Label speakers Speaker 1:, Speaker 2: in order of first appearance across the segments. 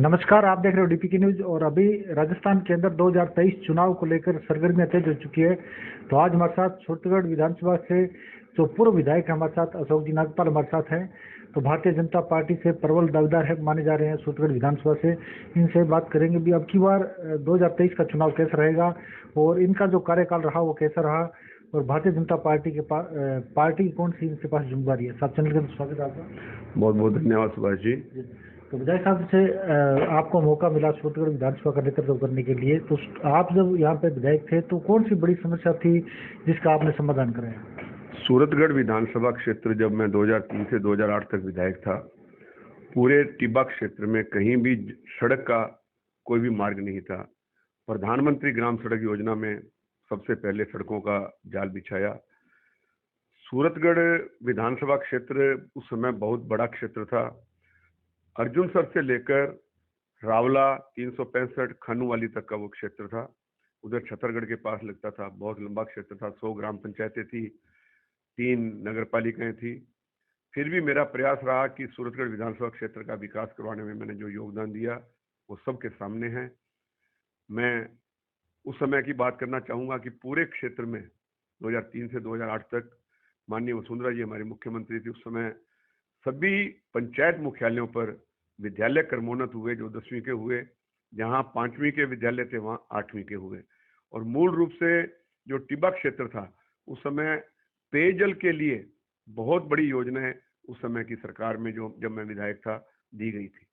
Speaker 1: नमस्कार, आप देख रहे हो डीपीके न्यूज। और अभी राजस्थान के अंदर 2023 चुनाव को लेकर सरगर्मियां तेज हो चुकी है। तो आज हमारे साथ छत्तीसगढ़ विधानसभा से जो पूर्व विधायक हमारे साथ अशोक जी नागपाल हमारे साथ हैं। तो भारतीय जनता पार्टी से प्रबल दावेदार है माने जा रहे हैं छत्तीसगढ़ विधानसभा से। इनसे बात करेंगे भी अब की बार 2023 का चुनाव कैसा रहेगा और इनका जो कार्यकाल रहा वो कैसा रहा, और भारतीय जनता पार्टी के पार्टी की कौन सी इनके पास जिम्मेदारी है। सब चैनल के अंदर स्वागत है आपका।
Speaker 2: बहुत बहुत धन्यवाद सुभाष जी।
Speaker 1: तो विधायक साहब से आपको मौका मिला छत्तीसगढ़ विधानसभा का नेतृत्व करने के लिए, तो आप जब यहाँ पे विधायक थे तो कौन सी बड़ी समस्या थी जिसका आपने समाधान कराया?
Speaker 2: सूरतगढ़ विधानसभा क्षेत्र जब मैं 2003 से 2008 तक विधायक था, पूरे टिब्बा क्षेत्र में कहीं भी सड़क का कोई भी मार्ग नहीं था। प्रधानमंत्री ग्राम सड़क योजना में सबसे पहले सड़कों का जाल बिछाया। सूरतगढ़ विधानसभा क्षेत्र उस समय बहुत बड़ा क्षेत्र था। अर्जुनसर से लेकर रावला 365 खनुवाली तक का वो क्षेत्र था। उधर छतरगढ़ के पास लगता था, बहुत लंबा क्षेत्र था। 100 ग्राम पंचायतें थी, 3 नगर पालिकाएं थी। फिर भी मेरा प्रयास रहा कि सूरतगढ़ विधानसभा क्षेत्र का विकास करवाने में मैंने जो योगदान दिया वो सबके सामने है। मैं उस समय की बात करना चाहूंगा कि पूरे क्षेत्र में 2003 से 2008 तक माननीय वसुंधरा जी हमारी मुख्यमंत्री थी। उस समय सभी पंचायत मुख्यालयों पर विद्यालय क्रमोन्नत हुए, जो 10वीं के हुए। जहां 5वीं के विद्यालय थे वहां 8वीं के हुए। और मूल रूप से जो टिब्बा क्षेत्र था उस समय पेयजल के लिए बहुत बड़ी योजनाएं उस समय की सरकार में, जो जब मैं विधायक था, दी गई थी।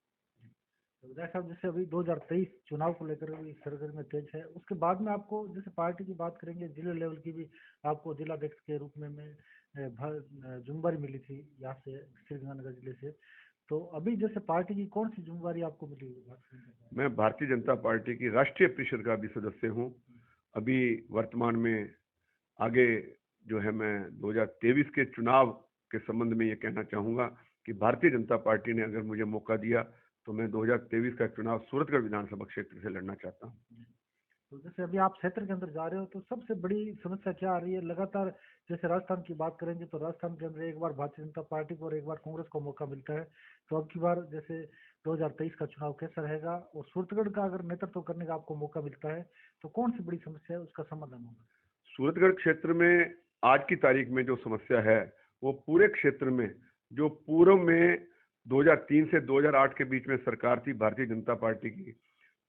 Speaker 1: विधायक साहब, जैसे अभी 2023 चुनाव को लेकर भी सरगर्मी तेज है, उसके बाद में आपको जैसे पार्टी की बात करेंगे, जिला लेवल की भी आपको जिलाध्यक्ष के रूप में जिम्मेदारी मिली थी यहाँ से श्रीगंगानगर जिले से। तो अभी जैसे पार्टी की कौन सी जिम्मेदारी आपको मिली है?
Speaker 2: मैं भारतीय जनता पार्टी की राष्ट्रीय परिषद का भी सदस्य हूँ। अभी वर्तमान में आगे जो है, मैं 2023 के चुनाव के संबंध में ये कहना चाहूंगा कि भारतीय जनता पार्टी ने अगर मुझे मौका दिया तो मैं 2023 का चुनाव सूरतगढ़ विधानसभा क्षेत्र से लड़ना चाहता हूँ।
Speaker 1: तो जैसे अभी आप क्षेत्र के अंदर जा रहे हो तो सबसे बड़ी समस्या क्या आ रही है लगातार? जैसे राजस्थान की बात करेंगे तो राजस्थान के अंदर एक बार भारतीय जनता पार्टी को और एक बार कांग्रेस को मौका मिलता है। तो अब की बार जैसे 2023 का चुनाव कैसा रहेगा, और सूरतगढ़ का अगर नेतृत्व करने का आपको मौका मिलता है तो कौन सी बड़ी समस्या है, उसका समाधान होगा?
Speaker 2: सूरतगढ़ क्षेत्र में आज की तारीख में जो समस्या है वो पूरे क्षेत्र में, जो पूर्व में 2003 से 2008 के बीच में सरकार थी भारतीय जनता पार्टी की,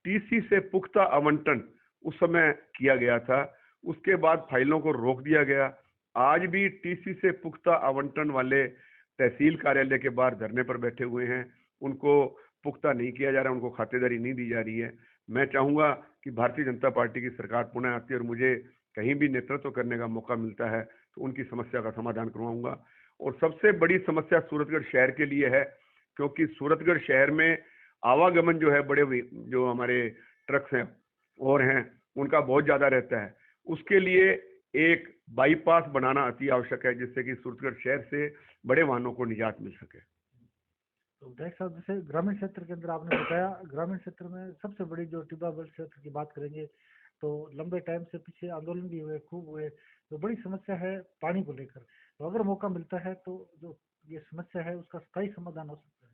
Speaker 2: टीसी से पुख्ता आवंटन उस समय किया गया था। उसके बाद फाइलों को रोक दिया गया। आज भी टीसी से पुख्ता आवंटन वाले तहसील कार्यालय के बाहर धरने पर बैठे हुए हैं। उनको पुख्ता नहीं किया जा रहा, उनको खातेदारी नहीं दी जा रही है। मैं चाहूंगा कि भारतीय जनता पार्टी की सरकार पुनः आती है और मुझे कहीं भी नेतृत्व करने का मौका मिलता है तो उनकी समस्या का समाधान करवाऊंगा। और सबसे बड़ी समस्या सूरतगढ़ शहर के लिए है, क्योंकि सूरतगढ़ शहर में आवागमन जो है, बड़े जो हमारे ट्रक्स हैं और हैं, उनका बहुत ज्यादा रहता है। उसके लिए एक बाईपास बनाना अति आवश्यक है, जिससे कि सूरतगढ़ शहर से बड़े वाहनों को निजात मिल सके।
Speaker 1: तो विधायक साहब, जैसे ग्रामीण क्षेत्र के अंदर आपने बताया, ग्रामीण क्षेत्र में सबसे बड़ी जो टिब्बा बेल्ट क्षेत्र की बात करेंगे तो लंबे टाइम से पीछे आंदोलन भी हुए, खूब हुए। तो बड़ी समस्या है पानी को लेकर। तो अगर मौका मिलता है तो जो ये समस्या है उसका स्थायी समाधान हो सकता है?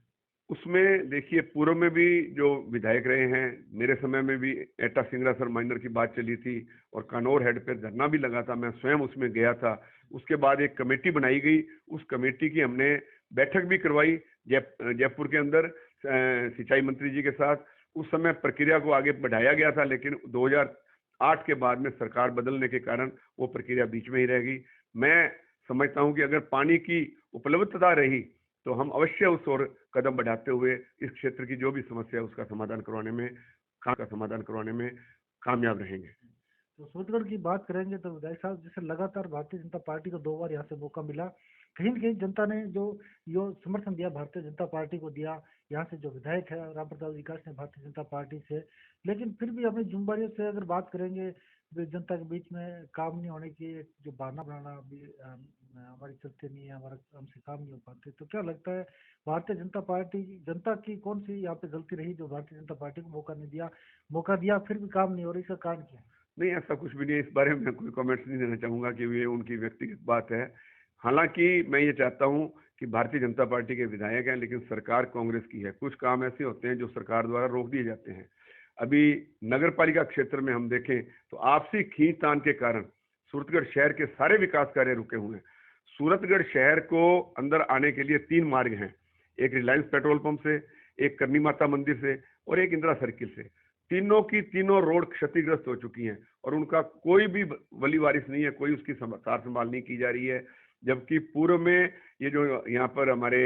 Speaker 2: उसमें देखिए, पूर्व में भी जो विधायक रहे हैं, मेरे समय में भी एटा सिंगरासर माइनर की बात चली थी और कानौर हेड पे धरना भी लगा था। मैं स्वयं उसमें गया था। उसके बाद एक कमेटी बनाई गई। उस कमेटी की हमने बैठक भी करवाई जयपुर के अंदर सिंचाई मंत्री जी के साथ। उस समय प्रक्रिया को आगे बढ़ाया गया था, लेकिन 2008 के बाद में सरकार बदलने के कारण वो प्रक्रिया बीच में ही रह गई। मैं समझता हूं कि अगर पानी की उपलब्धता रही तो हम अवश्य उस ओर कदम बढ़ाते हुए इस क्षेत्र की जो भी समस्या है उसका समाधान करवाने में कामयाब रहेंगे।
Speaker 1: तो सूरतगढ़ की बात करेंगे तो विधायक साहब, जैसे लगातार भारतीय जनता पार्टी को 2 बार यहाँ से मौका मिला, कहीं न कहीं जनता ने जो समर्थन दिया भारतीय जनता पार्टी को दिया। यहाँ से जो विधायक है राम प्रताप विकास ने भारतीय जनता पार्टी से, लेकिन फिर भी अपनी जिम्मेदारियों से अगर बात करेंगे तो जनता के बीच में काम नहीं होने की एक जो बहाना बनाना अभी हमारी चलते नहीं है, हमारा हमसे काम नहीं हो पाते। तो क्या लगता है भारतीय जनता पार्टी, जनता की कौन सी यहाँ पे गलती रही जो भारतीय जनता पार्टी को मौका दिया फिर भी काम नहीं हो रहा? इसका कारण क्या?
Speaker 2: नहीं, ऐसा कुछ भी नहीं है। इस बारे में मैं कोई कमेंट्स नहीं देना चाहूंगा कि ये उनकी व्यक्तिगत बात है। हालांकि मैं ये चाहता हूं कि भारतीय जनता पार्टी के विधायक हैं लेकिन सरकार कांग्रेस की है। कुछ काम ऐसे होते हैं जो सरकार द्वारा रोक दिए जाते हैं। अभी नगर पालिका क्षेत्र में हम देखें तो आपसी खींचतान के कारण सूरतगढ़ शहर के सारे विकास कार्य रुके हुए हैं। सूरतगढ़ शहर को अंदर आने के लिए 3 मार्ग हैं, एक रिलायंस पेट्रोल पंप से, एक करनी माता मंदिर से और एक इंदिरा सर्किल से। तीनों की तीनों रोड क्षतिग्रस्त हो चुकी हैं और उनका कोई भी वली वारिस नहीं है, कोई उसकी सार संभाल नहीं की जा रही है। जबकि पूर्व में ये जो यहाँ पर हमारे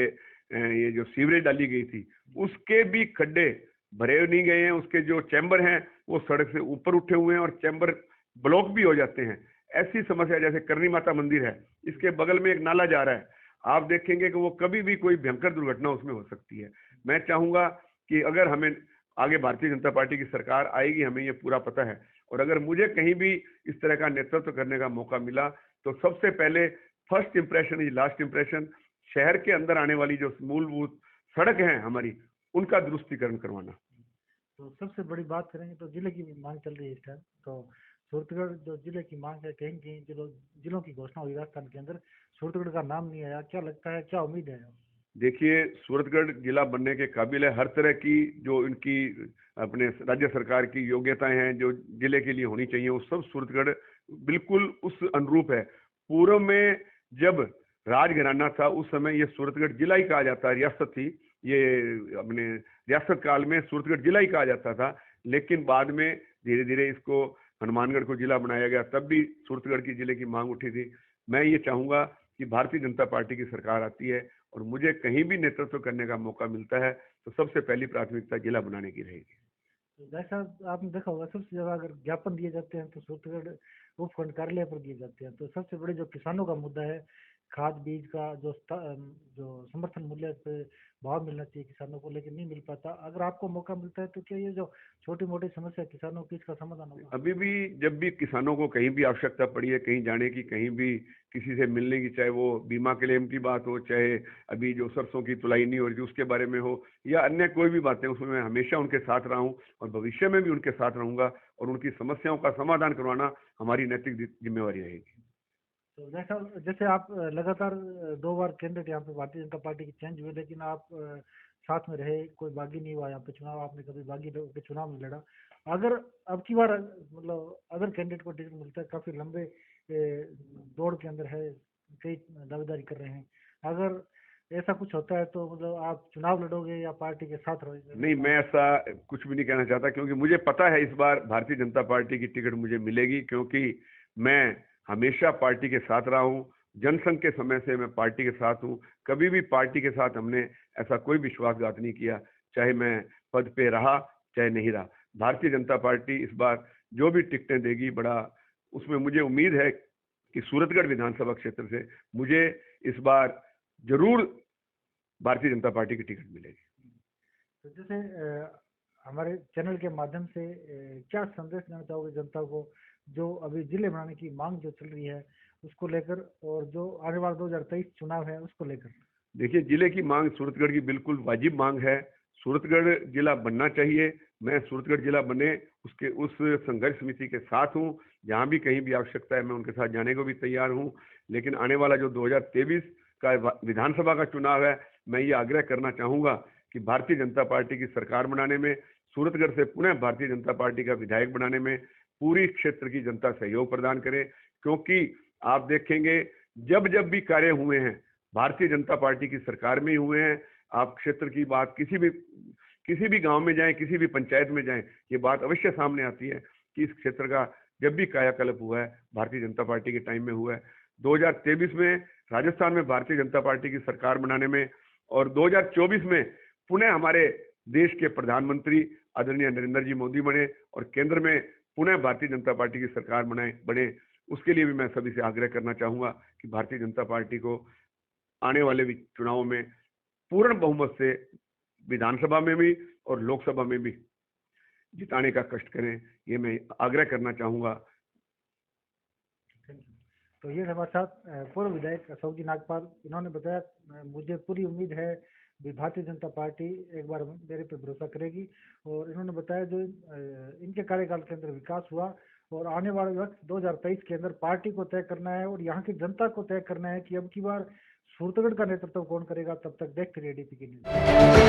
Speaker 2: ये जो सीवरेज डाली गई थी उसके भी खड्डे भरे नहीं गए हैं, उसके जो चैम्बर हैं वो सड़क से ऊपर उठे हुए हैं और चैम्बर ब्लॉक भी हो जाते हैं। ऐसी समस्या, जैसे करनी माता मंदिर है, इसके बगल में एक नाला जा रहा है, आप देखेंगे कि वो कभी भी कोई भयंकर दुर्घटना उसमें हो सकती है। मैं चाहूंगा कि अगर हमें आगे भारतीय जनता पार्टी की सरकार आएगी, हमें ये पूरा पता है, और अगर मुझे कहीं भी इस तरह का नेतृत्व करने का मौका मिला तो सबसे पहले first impression is last impression, शहर के अंदर आने वाली जो मूलभूत सड़क है हमारी, उनका दुरुस्तीकरण करवाना।
Speaker 1: तो सबसे बड़ी बात करेंगे तो जिले की भी मांग चल रही है इस टाइम। तो सूरतगढ़ जो जिले की मांग है, कहीं कहीं जिलों की घोषणा हुई राजस्थान के अंदर, सूरतगढ़ का नाम नहीं आया, क्या लगता है, क्या उम्मीद है?
Speaker 2: देखिए, सूरतगढ़ जिला बनने के काबिल है। हर तरह की जो इनकी अपने राज्य सरकार की योग्यताएं हैं जो जिले के लिए होनी चाहिए, वो सब सूरतगढ़ बिल्कुल उस अनुरूप है। पूर्व में जब राजघराना था उस समय ये सूरतगढ़ जिला ही कहा जाता, रियासत थी ये, अपने रियासत काल में सूरतगढ़ जिला ही कहा जाता था। लेकिन बाद में धीरे धीरे इसको हनुमानगढ़ को जिला बनाया गया, तब भी सूरतगढ़ की जिले की मांग उठी थी। मैं ये चाहूंगा कि भारतीय जनता पार्टी की सरकार आती है और मुझे कहीं भी नेतृत्व करने का मौका मिलता है तो सबसे पहली प्राथमिकता जिला बनाने की रहेगी।
Speaker 1: तो जैसा आपने देखा होगा, सबसे ज्यादा अगर ज्ञापन दिए जाते हैं तो सूरतगढ़ उपखंड कार्यालय पर दिए जाते हैं। तो सबसे बड़े जो किसानों का मुद्दा है, खाद बीज का जो समर्थन मूल्य पे भाव मिलना चाहिए किसानों को, लेकिन नहीं मिल पाता। अगर आपको मौका मिलता है तो क्या ये जो छोटी मोटी समस्या किसानों की, इसका समाधान होगा?
Speaker 2: अभी भी जब भी किसानों को कहीं भी आवश्यकता पड़ी है, कहीं जाने की, कहीं भी किसी से मिलने की, चाहे वो बीमा क्लेम की बात हो, चाहे अभी जो सरसों की तुलाई नहीं हो रही थी उसके बारे में हो, या अन्य कोई भी बातें, उसमें मैं हमेशा उनके साथ रहा हूं और भविष्य में भी उनके साथ रहूंगा और उनकी समस्याओं का समाधान करवाना हमारी नैतिक जिम्मेवारी रहेगी।
Speaker 1: तो जैसा जैसे आप लगातार 2 बार कैंडिडेट यहाँ पे भारतीय जनता पार्टी की चेंज हुए, लेकिन आप साथ में रहे, कोई बागी नहीं हुआ यहाँ पे चुनाव, आपने कभी बागी के चुनाव में लड़ा। अगर अब की बार मतलब अगर कैंडिडेट को टिकट मिलता है, काफी लंबे दौड़ के अंदर है, कई दावेदारी कर रहे हैं, अगर ऐसा कुछ होता है तो मतलब आप चुनाव लड़ोगे या पार्टी के साथ रहोगे?
Speaker 2: नहीं, मैं ऐसा कुछ भी नहीं कहना चाहता, क्योंकि मुझे पता है इस बार भारतीय जनता पार्टी की टिकट मुझे मिलेगी, क्योंकि मैं हमेशा पार्टी के साथ रहा हूं। जनसंघ के समय से मैं पार्टी के साथ हूं। कभी भी पार्टी के साथ हमने ऐसा कोई विश्वासघात नहीं किया, चाहे मैं पद पे रहा चाहे नहीं रहा। भारतीय जनता पार्टी इस बार जो भी टिकटें देगी, बड़ा उसमें मुझे उम्मीद है कि सूरतगढ़ विधानसभा क्षेत्र से मुझे इस बार जरूर भारतीय जनता पार्टी की टिकट मिलेगी।
Speaker 1: तो जैसे हमारे चैनल के माध्यम से क्या संदेश देना चाहोगे जनता को, जो अभी जिले बनाने की मांग जो चल रही है उसको लेकर, और जो आने वाला 2023 चुनाव है उसको लेकर?
Speaker 2: देखिए, जिले की मांग सूरतगढ़ की बिल्कुल वाजिब मांग है। सूरतगढ़ जिला बनना चाहिए। मैं सूरतगढ़ जिला बने उसके उस संघर्ष समिति के साथ हूं। जहां भी कहीं भी आवश्यकता है मैं उनके साथ जाने को भी तैयार हूं। लेकिन आने वाला जो 2023 का विधानसभा का चुनाव है, मैं ये आग्रह करना चाहूंगा कि भारतीय जनता पार्टी की सरकार बनाने में, सूरतगढ़ से पुनः भारतीय जनता पार्टी का विधायक बनाने में पूरी क्षेत्र की जनता सहयोग प्रदान करे। क्योंकि आप देखेंगे जब जब भी कार्य हुए हैं भारतीय जनता पार्टी की सरकार में ही हुए हैं। आप क्षेत्र की बात किसी भी गांव में जाएं, किसी भी पंचायत में जाएं, ये बात अवश्य सामने आती है कि इस क्षेत्र का जब भी कायाकल्प हुआ है भारतीय जनता पार्टी के टाइम में हुआ है। 2023 में राजस्थान में भारतीय जनता पार्टी की सरकार बनाने में, और 2024 में पुनः हमारे देश के प्रधानमंत्री आदरणीय नरेंद्र जी मोदी बने और केंद्र में पुनः भारतीय जनता पार्टी की सरकार बने, उसके लिए भी मैं सभी से आग्रह करना चाहूंगा कि भारतीय जनता पार्टी को आने वाले चुनावों में पूर्ण बहुमत से विधानसभा में भी और लोकसभा में भी जिताने का कष्ट करें, ये मैं आग्रह करना चाहूंगा।
Speaker 1: तो ये हमारे साथ पूर्व विधायक अशोक जी नागपाल, इन्होंने बताया मुझे पूरी उम्मीद है भी भारतीय जनता पार्टी एक बार मेरे पे भरोसा करेगी। और इन्होंने बताया जो इनके कार्यकाल के अंदर विकास हुआ और आने वाले वक्त 2023 के अंदर पार्टी को तय करना है और यहाँ की जनता को तय करना है कि अब की बार सूरतगढ़ का नेतृत्व कौन करेगा, तब तक देखते रहिए एडीपी की न्यूज़।